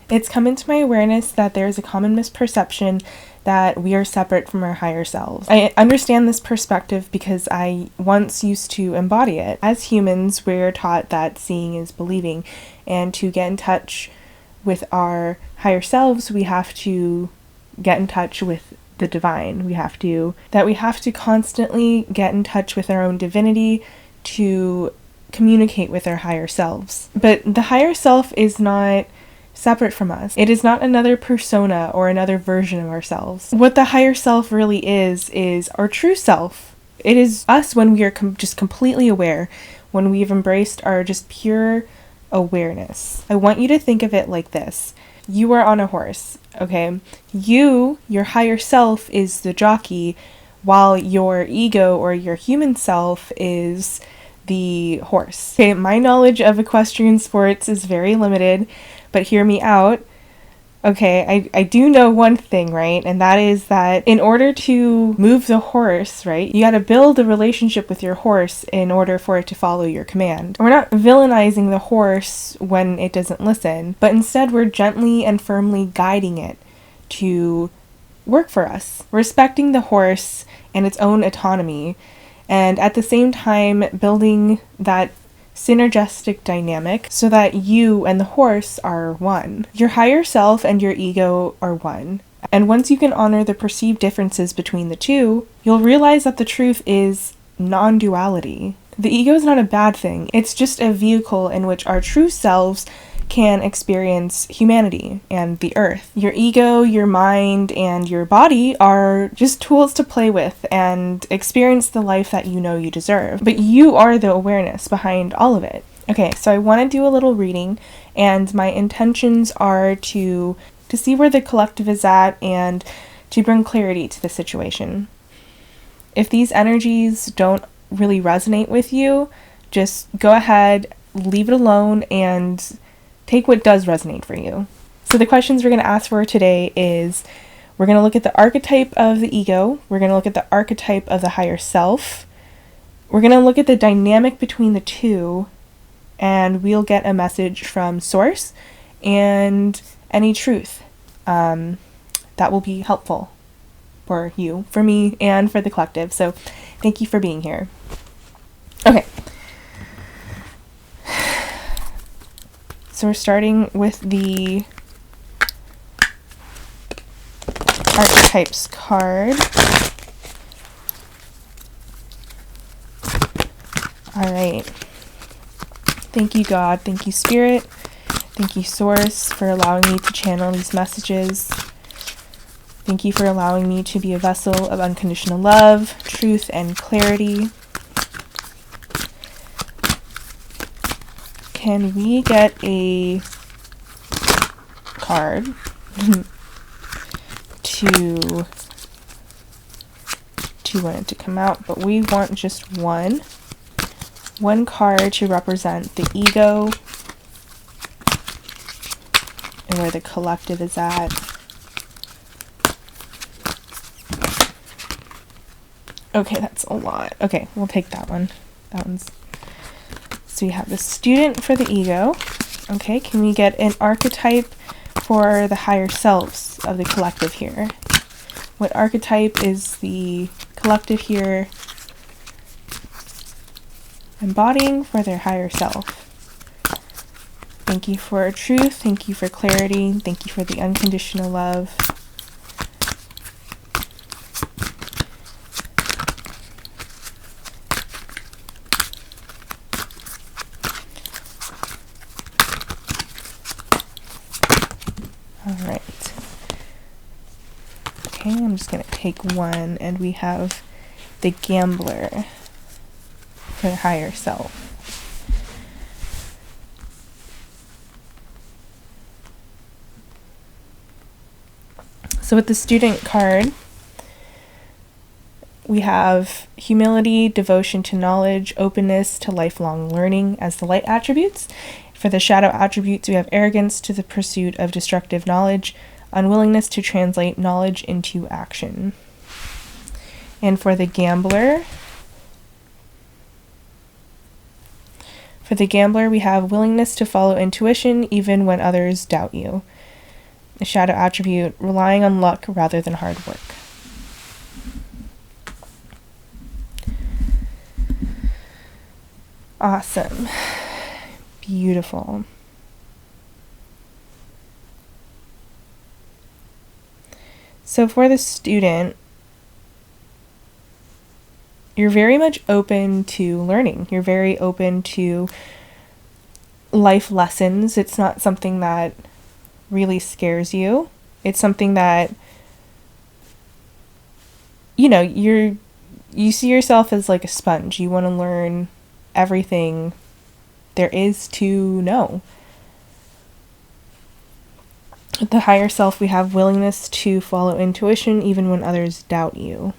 It's come into my awareness that there is a common misperception that we are separate from our higher selves. I understand this perspective because I once used to embody it. As humans, we're taught that seeing is believing, and to get in touch with our higher selves, we have to get in touch with the divine. We have to constantly get in touch with our own divinity to communicate with our higher selves. But the higher self is not separate from us. It is not another persona or another version of ourselves. What the higher self really is our true self. It is us when we are just completely aware, when we've embraced our just pure awareness. I want you to think of it like this. You are on a horse, okay? Your higher self is the jockey, while your ego or your human self is the horse. Okay, my knowledge of equestrian sports is very limited, but hear me out. Okay, I do know one thing, right? And that is that in order to move the horse, right, you gotta build a relationship with your horse in order for it to follow your command. We're not villainizing the horse when it doesn't listen, but instead we're gently and firmly guiding it to work for us, respecting the horse and its own autonomy, and at the same time building that synergistic dynamic so that you and the horse are one. Your higher self and your ego are one. And once you can honor the perceived differences between the two, you'll realize that the truth is non-duality. The ego is not a bad thing. It's just a vehicle in which our true selves can experience humanity and the earth. Your ego, your mind, and your body are just tools to play with and experience the life that you know you deserve. But you are the awareness behind all of it. Okay, so I want to do a little reading, and my intentions are to see where the collective is at and to bring clarity to the situation. If these energies don't really resonate with you, just go ahead, leave it alone, and take what does resonate for you. So the questions we're going to ask for today is, we're going to look at the archetype of the ego, we're going to look at the archetype of the higher self, we're going to look at the dynamic between the two, and we'll get a message from source and any truth that will be helpful for you, for me, and for the collective. So thank you for being here. Okay. So we're starting with the archetypes card. All right. Thank you, God. Thank you, Spirit. Thank you, Source, for allowing me to channel these messages. Thank you for allowing me to be a vessel of unconditional love, truth, and clarity. Can we get a card to want it to come out, but we want just one card to represent the ego and where the collective is at. Okay, that's a lot. Okay, we'll take that one. That one's... So you have the student for the ego. Okay, can we get an archetype for the higher selves of the collective here? What archetype is the collective here embodying for their higher self? Thank you for truth. Thank you for clarity. Thank you for the unconditional love. Alright. Okay, I'm just going to take one, and we have the gambler for the higher self. So with the student card, we have humility, devotion to knowledge, openness to lifelong learning as the light attributes. For the shadow attributes, we have arrogance to the pursuit of destructive knowledge, unwillingness to translate knowledge into action. And for the gambler, we have willingness to follow intuition even when others doubt you. A shadow attribute, relying on luck rather than hard work. Awesome. Beautiful. So for the student, you're very much open to learning. You're very open to life lessons. It's not something that really scares you. It's something that, you know, you see yourself as like a sponge. You want to learn everything there is to know. The higher self, we have willingness to follow intuition even when others doubt you.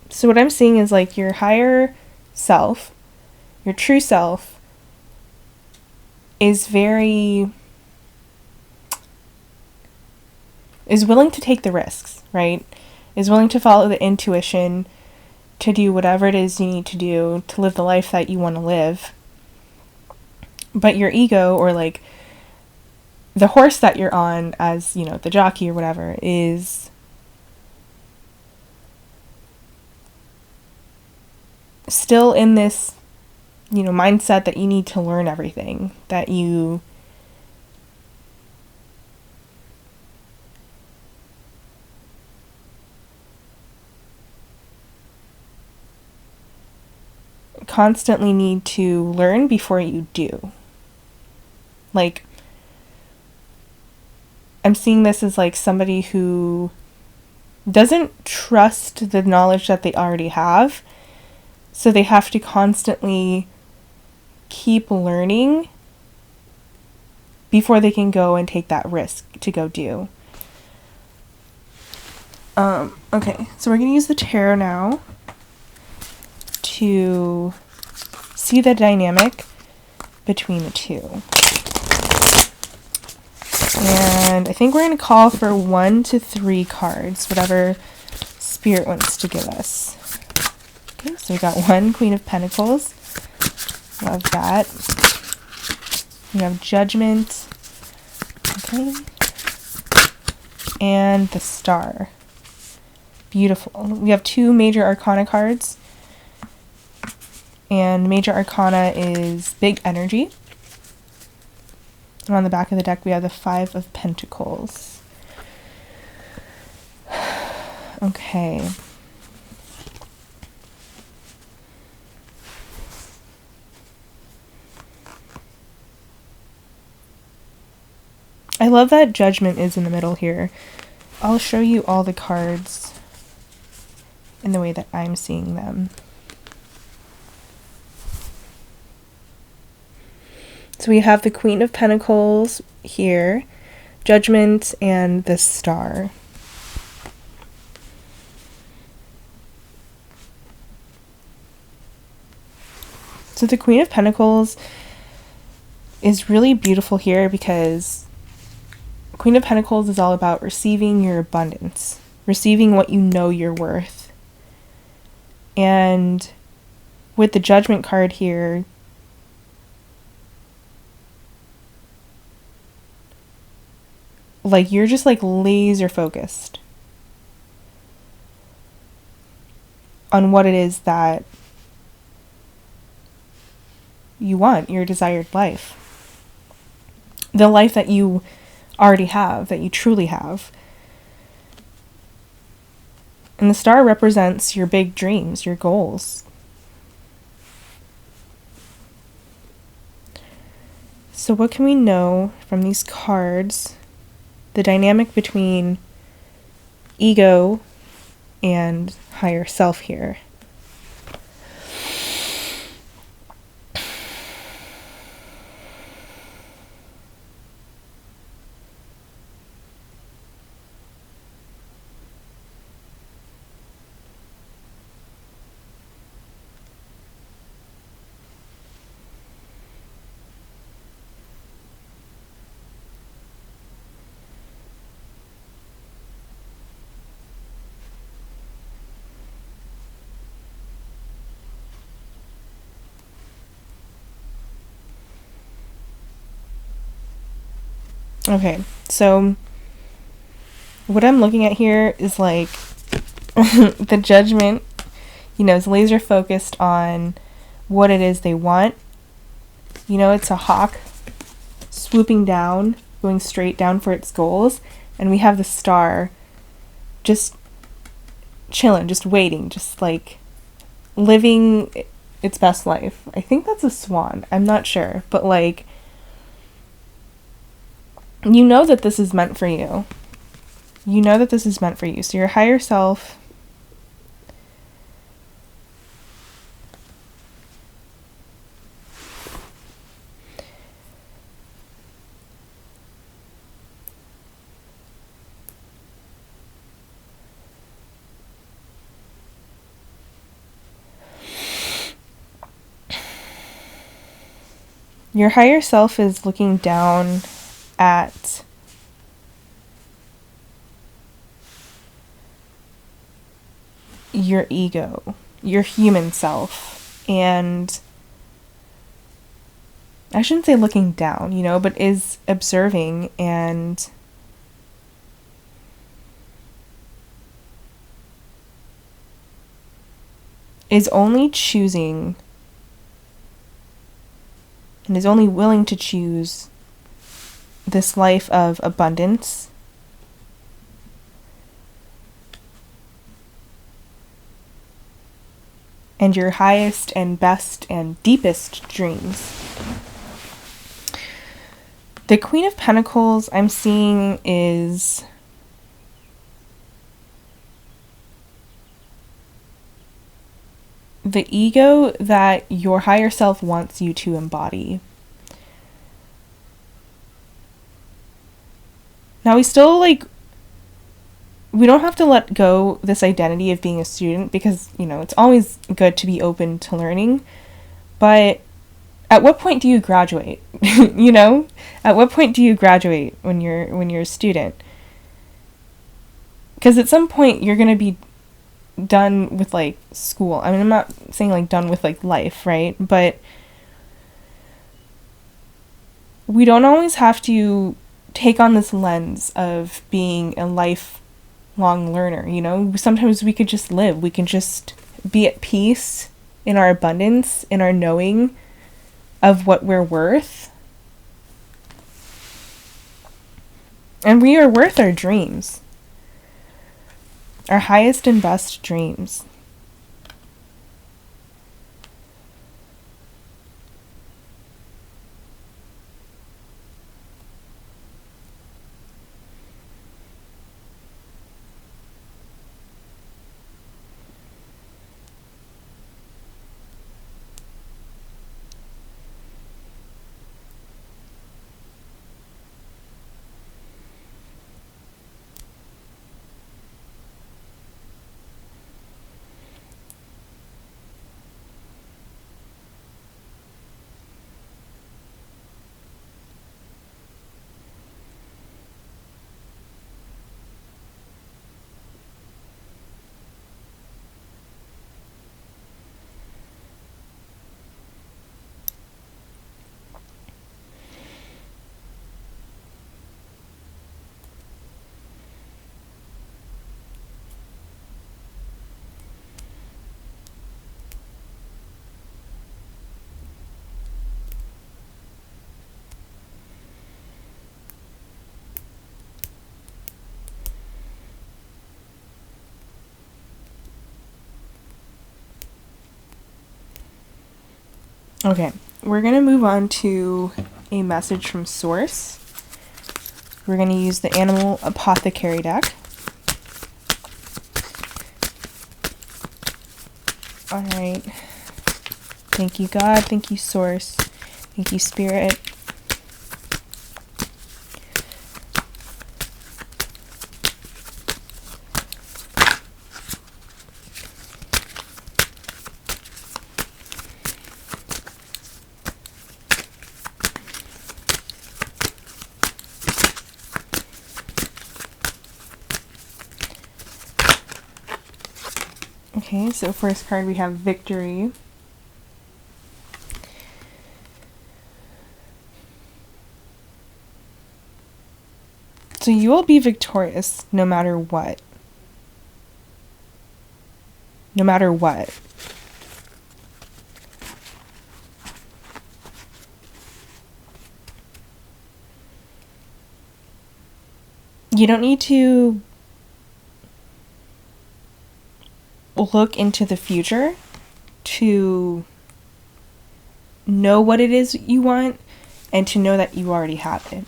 So what I'm seeing is like your higher self, your true self, is willing to take the risks, right? Is willing to follow the intuition, to do whatever it is you need to do to live the life that you want to live. But your ego, or like the horse that you're on as, you know, the jockey or whatever, is still in this, you know, mindset that you need to learn everything, that you constantly need to learn before you do. Like, I'm seeing this as like somebody who doesn't trust the knowledge that they already have, so they have to constantly keep learning before they can go and take that risk to go do. Okay, so we're going to use the tarot now to see the dynamic between the two. And I think we're going to call for 1 to 3 cards, whatever Spirit wants to give us. Okay, so we got 1 Queen of Pentacles. Love that. We have Judgment. Okay. And the Star. Beautiful. We have 2 Major Arcana cards. And Major Arcana is big energy. And on the back of the deck, we have the 5 of Pentacles. Okay. I love that Judgment is in the middle here. I'll show you all the cards in the way that I'm seeing them. So we have the Queen of Pentacles here, Judgment, and the Star. So the Queen of Pentacles is really beautiful here because Queen of Pentacles is all about receiving your abundance, receiving what you know you're worth. And with the Judgment card here, like you're just like laser focused on what it is that you want, your desired life. The life that you already have, that you truly have. And the Star represents your big dreams, your goals. So what can we know from these cards? The dynamic between ego and higher self here. Okay, so what I'm looking at here is like the judgment, is laser focused on what it is they want. It's a hawk swooping down, going straight down for its goals, and we have the star just chilling, just waiting, just like living its best life. I think that's a swan. I'm not sure, but like, that this is meant for you. That this is meant for you. So your higher self is looking down at your ego, your human self, and I shouldn't say looking down, but is observing and is only choosing and is only willing to choose this life of abundance and your highest and best and deepest dreams. The Queen of Pentacles I'm seeing is the ego that your higher self wants you to embody. Now we don't have to let go this identity of being a student because, it's always good to be open to learning. But at what point do you graduate? At what point do you graduate when you're a student? Because at some point you're going to be done with like school. I mean, I'm not saying like done with like life, right? But we don't always have to take on this lens of being a lifelong learner, Sometimes we could just live. We can just be at peace in our abundance, in our knowing of what we're worth. And we are worth our dreams. Our highest and best dreams. Okay, we're going to move on to a message from Source. We're going to use the Animal Apothecary deck. Alright. Thank you, God. Thank you, Source. Thank you, Spirit. Okay, so first card we have Victory. So you will be victorious no matter what. No matter what. You don't need to look into the future to know what it is you want and to know that you already have it.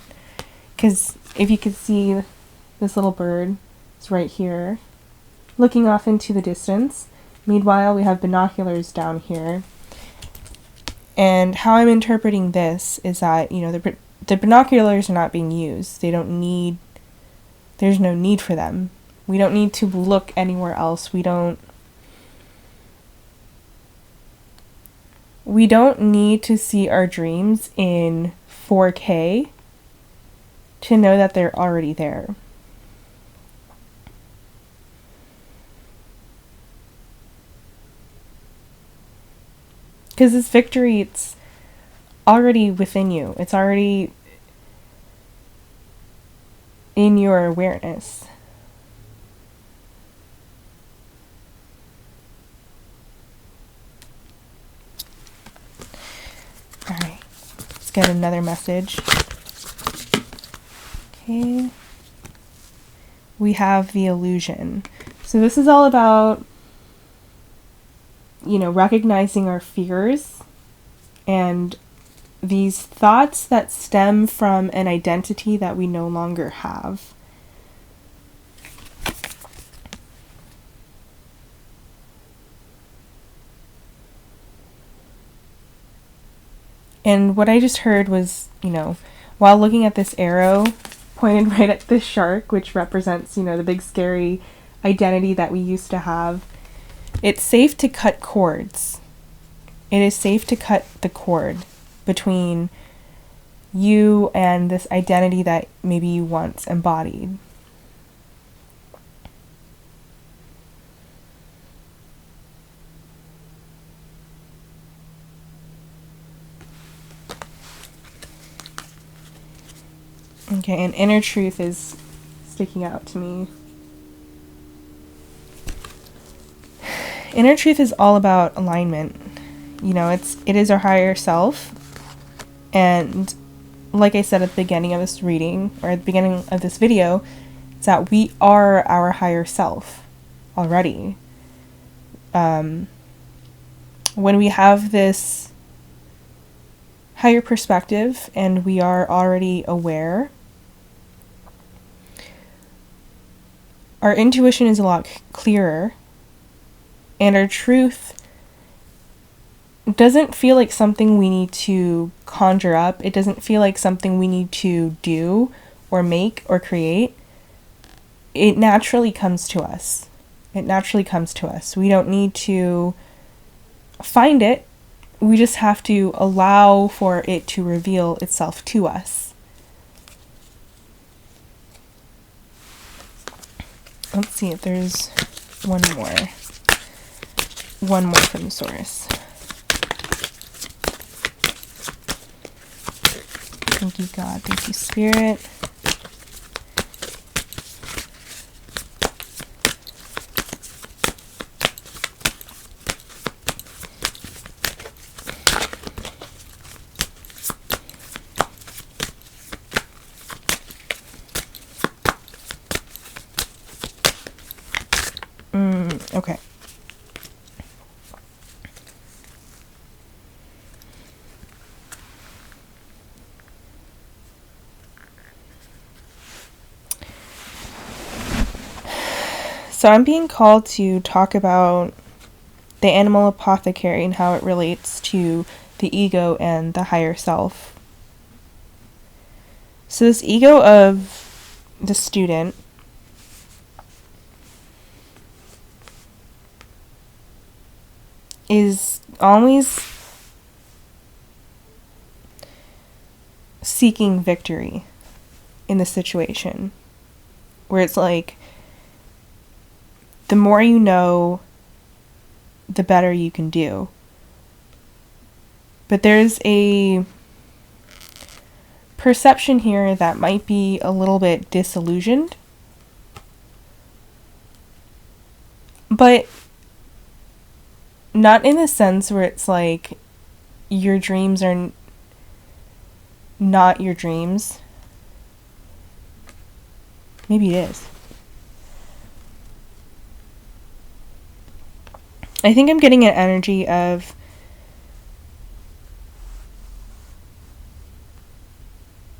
Because if you could see, this little bird is right here, looking off into the distance. Meanwhile, we have binoculars down here. And how I'm interpreting this is that, the binoculars are not being used. There's no need for them. We don't need to look anywhere else. We don't need to see our dreams in 4K to know that they're already there. Because this victory, it's already within you. It's already in your awareness. Alright, let's get another message. Okay. We have the illusion. So this is all about, recognizing our fears and these thoughts that stem from an identity that we no longer have. And what I just heard was, while looking at this arrow pointed right at this shark, which represents, the big scary identity that we used to have, it's safe to cut cords. It is safe to cut the cord between you and this identity that maybe you once embodied. Okay, and inner truth is sticking out to me. Inner truth is all about alignment. It is our higher self. And like I said at the beginning of this reading, or at the beginning of this video, it's that we are our higher self already. When we have this higher perspective and we are already aware, our intuition is a lot clearer, and our truth doesn't feel like something we need to conjure up. It doesn't feel like something we need to do or make or create. It naturally comes to us. We don't need to find it. We just have to allow for it to reveal itself to us. Let's see if there's one more from the source. Thank you, God. Thank you, Spirit. Okay. So I'm being called to talk about the animal apothecary and how it relates to the ego and the higher self. So this ego of the student is always seeking victory in the situation, where it's like, the more you know, the better you can do. But there's a perception here that might be a little bit disillusioned. But not in the sense where it's like your dreams are not your dreams. Maybe it is. I think I'm getting an energy of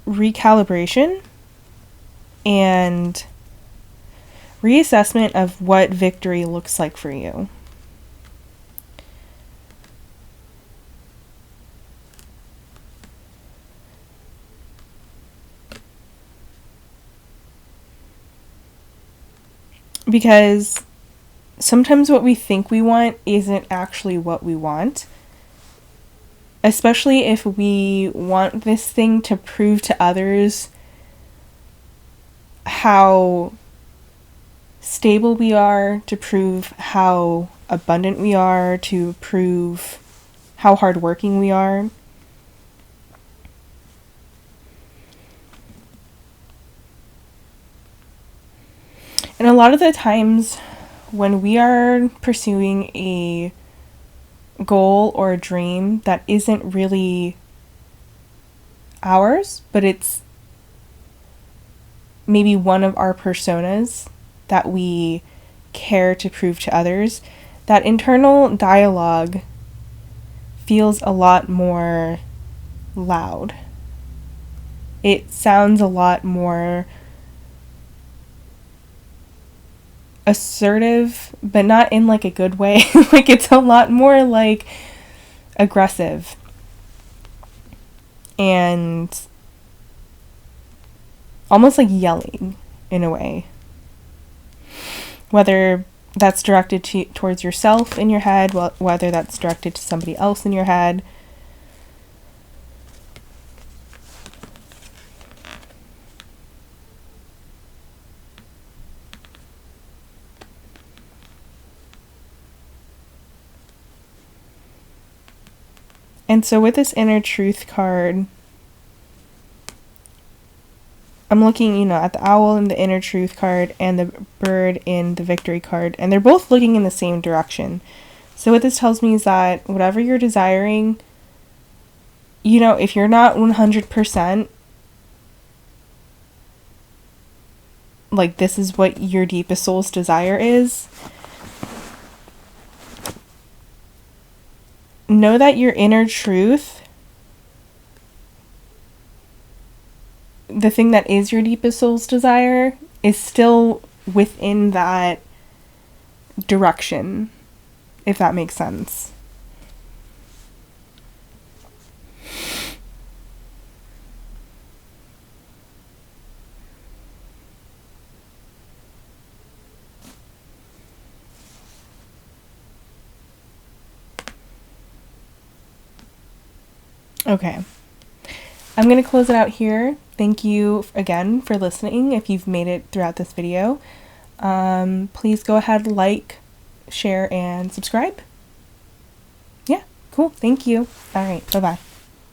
recalibration and reassessment of what victory looks like for you. Because sometimes what we think we want isn't actually what we want. Especially if we want this thing to prove to others how stable we are, to prove how abundant we are, to prove how hardworking we are. And a lot of the times when we are pursuing a goal or a dream that isn't really ours, but it's maybe one of our personas that we care to prove to others, that internal dialogue feels a lot more loud. It sounds a lot more assertive, but not in like a good way. Like it's a lot more like aggressive and almost like yelling in a way. Whether that's directed towards yourself in your head, whether that's directed to somebody else in your head. And so with this inner truth card, I'm looking, at the owl in the inner truth card and the bird in the victory card, and they're both looking in the same direction. So what this tells me is that whatever you're desiring, if you're not 100% like this is what your deepest soul's desire is, know that your inner truth, the thing that is your deepest soul's desire, is still within that direction, if that makes sense. Okay. I'm going to close it out here. Thank you again for listening. If you've made it throughout this video, please go ahead, like, share, and subscribe. Yeah, cool. Thank you. All right. Bye-bye.